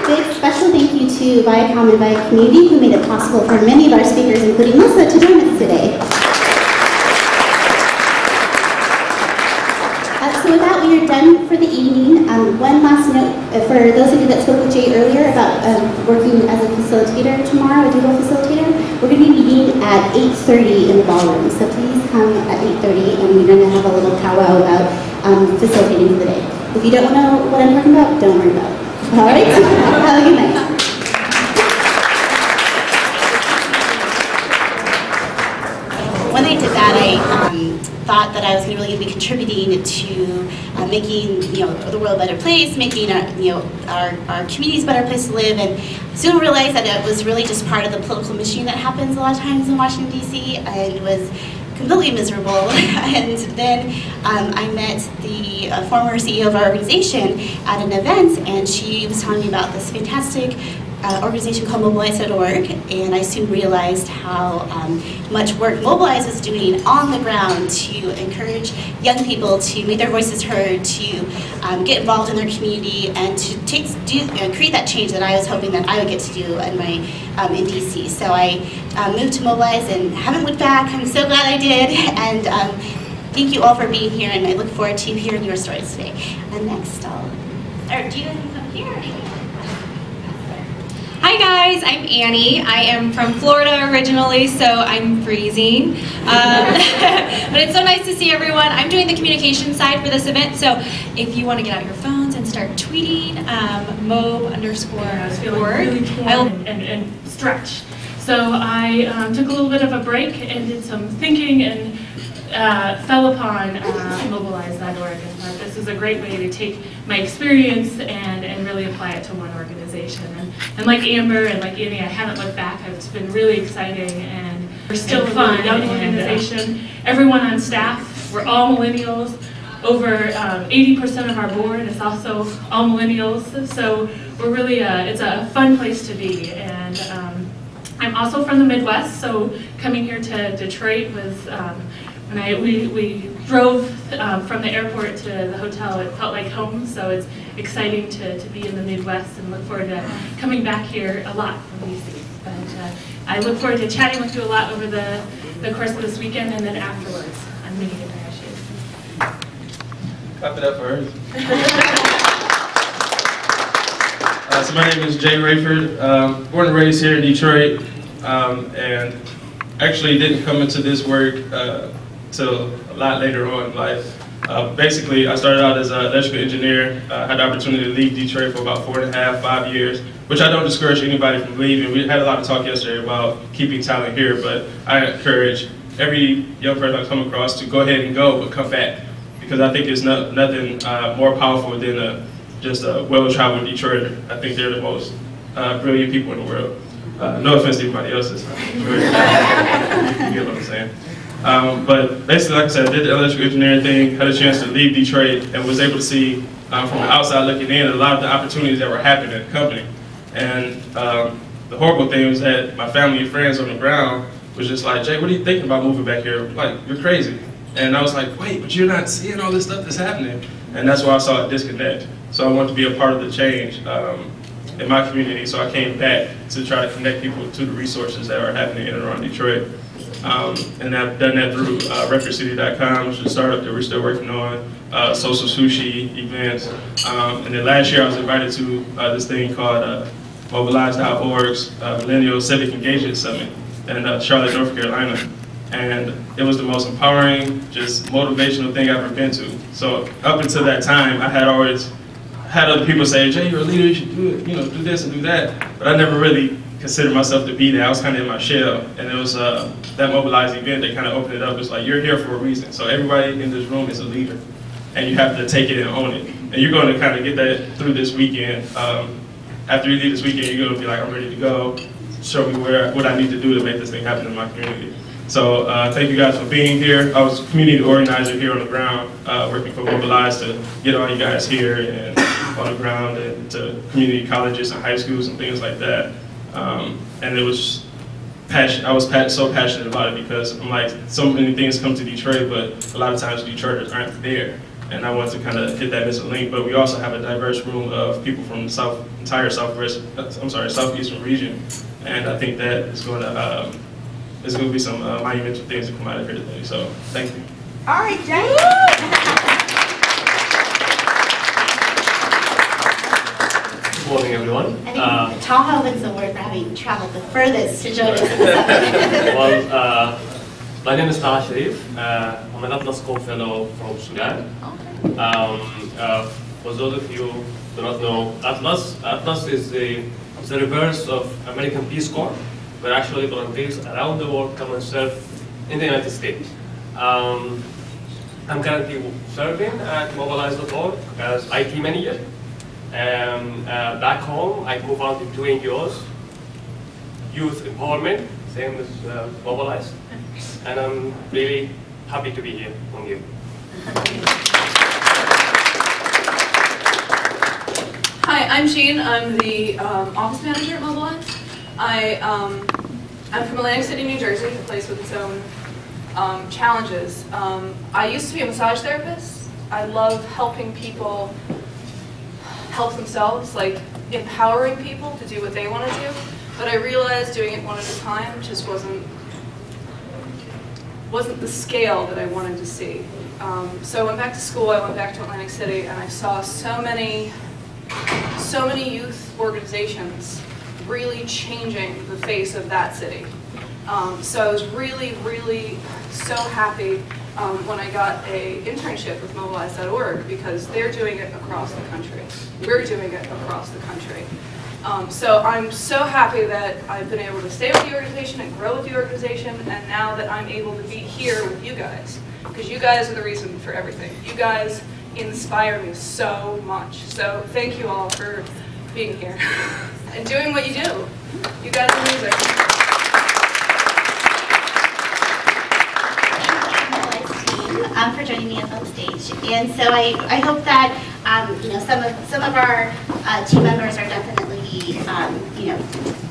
Big special thank you to Viacom and Viacom Community, who made it possible for many of our speakers, including Melissa, to join us today. So with that, we are done for the evening. One last note, for those of you that spoke with Jay earlier about working as a facilitator tomorrow, a dual facilitator, we're going to be meeting at 8:30 in the ballroom. So please come at 8:30, and we're going to have a little powwow about facilitating for the day. If you don't know what I'm talking about, don't worry about it. All right, have a good night. When I did that, I thought that I was really going to be contributing to making the world a better place, making our communities a better place to live, and soon realized that it was really just part of the political machine that happens a lot of times in Washington, D.C., and was completely miserable. And then I met the former CEO of our organization at an event, and she was telling me about this fantastic organization called Mobilize.org, and I soon realized how much work Mobilize is doing on the ground to encourage young people to make their voices heard, to get involved in their community, and to create that change that I was hoping that I would get to do in in DC. So I moved to Mobilize and haven't looked back. I'm so glad I did, and thank you all for being here, and I look forward to hearing your stories today. And next, do you guys come here? Hi guys, I'm Annie. I am from Florida originally, so I'm freezing. But it's so nice to see everyone. I'm doing the communication side for this event, so if you want to get out your phones and start tweeting, mob_org. Really torn and stretched. So I took a little bit of a break and did some thinking and fell upon Mobilize.org, and thought this is a great way to take my experience and really apply it to one organization. And like Amber and like Annie, I haven't looked back. It's been really exciting, and we're still fun. A young organization. Everyone on staff, we're all millennials. Over 80% of our board is also all millennials. So we're really, it's a fun place to be. And I'm also from the Midwest, so coming here to Detroit was, when we drove from the airport to the hotel, it felt like home, so it's exciting to be in the Midwest, and look forward to coming back here a lot from DC. But I look forward to chatting with you a lot over the course of this weekend, and then afterwards. I'm going to get parachute. Clap it up for her. So my name is Jay Rayford, born and raised here in Detroit, and actually didn't come into this work till a lot later on in life. Basically, I started out as an electrical engineer. Had the opportunity to leave Detroit for about 4.5, 5 years, which I don't discourage anybody from leaving. We had a lot of talk yesterday about keeping talent here, but I encourage every young person I come across to go ahead and go, but come back. Because I think there's nothing more powerful than just a well-traveled Detroiter. I think they're the most brilliant people in the world. No offense to anybody else's. You get what I'm saying. But basically, like I said, I did the electrical engineering thing, had a chance to leave Detroit, and was able to see from the outside looking in a lot of the opportunities that were happening at the company. And the horrible thing was that my family and friends on the ground was just like, Jay, what are you thinking about moving back here? Like, you're crazy. And I was like, wait, but you're not seeing all this stuff that's happening. And that's why I saw a disconnect. So I wanted to be a part of the change. in my community, so I came back to try to connect people to the resources that are happening in and around Detroit. And I've done that through recordcity.com, which is a startup that we're still working on, social sushi events. And then last year I was invited to this thing called Mobilize.org's Millennial Civic Engagement Summit in Charlotte, North Carolina. And it was the most empowering, just motivational thing I've ever been to. So up until that time, I had always had other people say, Jay, you're a leader, you should do it, do this and do that. But I never really considered myself to be there. I was kind of in my shell. And it was that Mobilize event that kind of opened it up. It's like, you're here for a reason. So everybody in this room is a leader. And you have to take it and own it. And you're going to kind of get that through this weekend. After you leave this weekend, you're going to be like, I'm ready to go. Show me what I need to do to make this thing happen in my community. So thank you guys for being here. I was a community organizer here on the ground, working for Mobilize to get all you guys here and on the ground and to community colleges and high schools and things like that. And it was passion. I was so passionate about it because I'm like, so many things come to Detroit, but a lot of times Detroiters aren't there. And I wanted to kind of hit that missing link. But we also have a diverse room of people from the entire southeastern region. And I think that is going to there's going to be some monumental things that come out of here today. So thank you. All right, Jay. Good morning, everyone. I think Tom Hovins's award for having traveled the furthest to join us in the summit. Well, my name is Taha Sharif. I'm an Atlas Core Fellow from Sudan. For those of you who do not know, Atlas is the reverse of American Peace Corps, where actually volunteers around the world come and serve in the United States. I'm currently serving at Mobilize.org as IT manager. Back home, I co-founded 2 NGOs, Youth Empowerment, same as Mobilize, and I'm really happy to be here with you. Hi, I'm Sheen. I'm the office manager at Mobilize. I'm from Atlantic City, New Jersey, a place with its own challenges. I used to be a massage therapist. I love helping people help themselves, like empowering people to do what they want to do. But I realized doing it one at a time just wasn't the scale that I wanted to see. So I went back to school, I went back to Atlantic City, and I saw so many youth organizations really changing the face of that city. So I was really, really so happy when I got an internship with Mobilize.org because they're doing it across the country. We're doing it across the country. So I'm so happy that I've been able to stay with the organization and grow with the organization, and now that I'm able to be here with you guys, because you guys are the reason for everything. You guys inspire me so much. So thank you all for being here and doing what you do. You guys are amazing. For joining me up on stage, and so I hope that some of our team members are definitely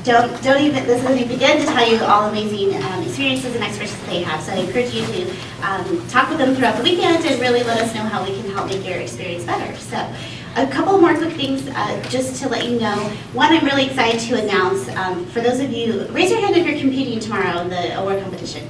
don't even this doesn't even begin to tell you all amazing experiences and expertise that they have. So I encourage you to talk with them throughout the weekend and really let us know how we can help make your experience better. So a couple more quick things just to let you know. One, I'm really excited to announce for those of you, raise your hand if you're competing tomorrow in the award competition.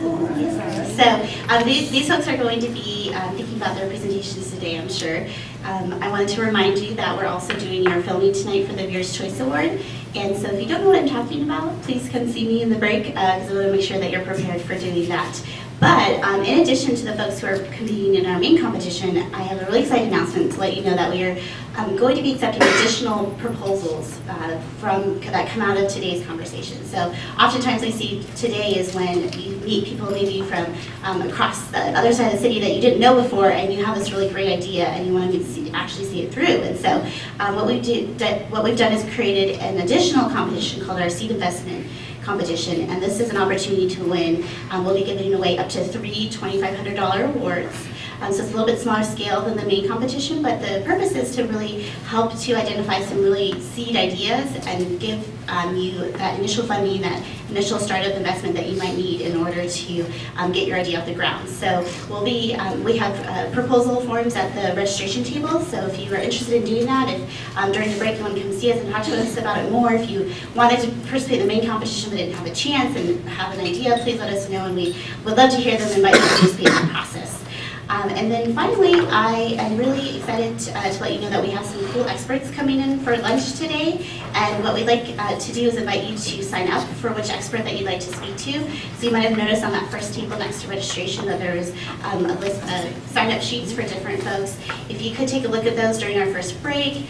So these folks are going to be thinking about their presentations today, I'm sure. I wanted to remind you that we're also doing your filming tonight for the Viewer's Choice Award. And so if you don't know what I'm talking about, please come see me in the break because I want to make sure that you're prepared for doing that. But in addition to the folks who are competing in our main competition, I have a really exciting announcement to let you know that we are going to be accepting additional proposals that come out of today's conversation. So oftentimes I see today is when you meet people maybe from across the other side of the city that you didn't know before, and you have this really great idea and you want to actually see it through. And so what we've done is created an additional competition called our Seed Investment Competition, and this is an opportunity to win. We'll be giving away up to 3 $2,500 awards. So it's a little bit smaller scale than the main competition, but the purpose is to really help to identify some really seed ideas and give you that initial funding that initial startup investment that you might need in order to get your idea off the ground. So we have proposal forms at the registration table, so if you are interested in doing that, if during the break you want to come see us and talk to us about it more, if you wanted to participate in the main competition but didn't have a chance and have an idea, please let us know, and we would love to hear them and invite you to participate in the process. And then finally, I am really excited to let you know that we have some cool experts coming in for lunch today. And what we'd like to do is invite you to sign up for which expert that you'd like to speak to. So you might have noticed on that first table next to registration that there is a list of sign-up sheets for different folks. If you could take a look at those during our first break,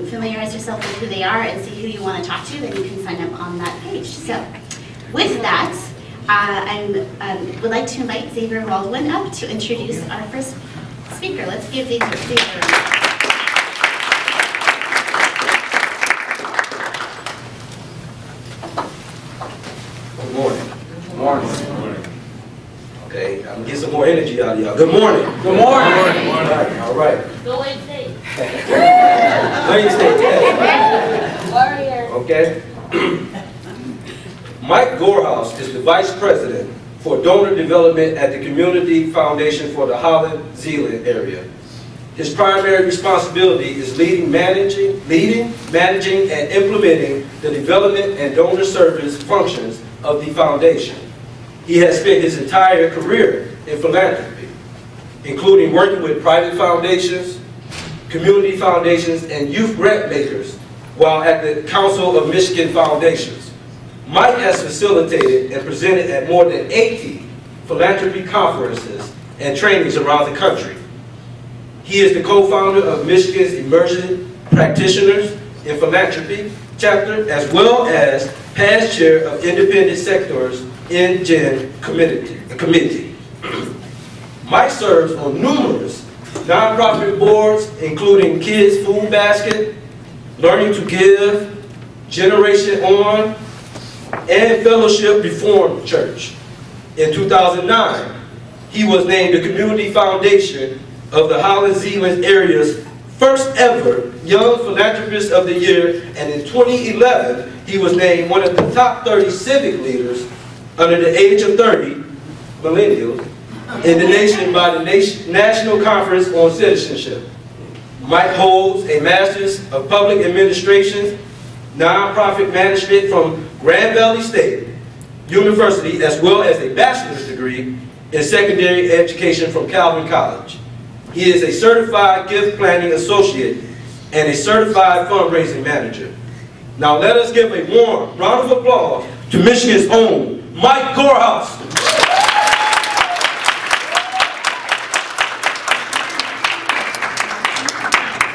familiarize yourself with who they are and see who you want to talk to, then you can sign up on that page. So with that, I would like to invite Xavier Baldwin up to introduce our first speaker. Let's give Xavier a round. Good morning. Good morning. Good morning. Okay, I'm gonna get some more energy out of y'all. Good morning. Good morning. Good morning. All right. Go Wayne State. Wayne State. Warrior. Okay. Mike Gorehouse is the Vice President for Donor Development at the Community Foundation for the Holland-Zeeland area. His primary responsibility is leading, managing, and implementing the development and donor service functions of the foundation. He has spent his entire career in philanthropy, including working with private foundations, community foundations, and youth grant makers, while at the Council of Michigan Foundations. Mike has facilitated and presented at more than 80 philanthropy conferences and trainings around the country. He is the co-founder of Michigan's Emerging Practitioners in Philanthropy chapter, as well as past chair of Independent Sectors in Gen Committee. Mike serves on numerous nonprofit boards, including Kids Food Basket, Learning to Give, Generation On, and Fellowship Reformed Church. In 2009, he was named the Community Foundation of the Holland-Zeeland area's first ever Young Philanthropist of the Year, and in 2011, he was named one of the top 30 civic leaders under the age of 30, millennials, in the nation by the National Conference on Citizenship. Mike holds a Master's of Public Administration, Nonprofit Management from Grand Valley State University, as well as a bachelor's degree in secondary education from Calvin College. He is a certified gift planning associate and a certified fundraising manager. Now let us give a warm round of applause to Michigan's own Mike Gorehouse.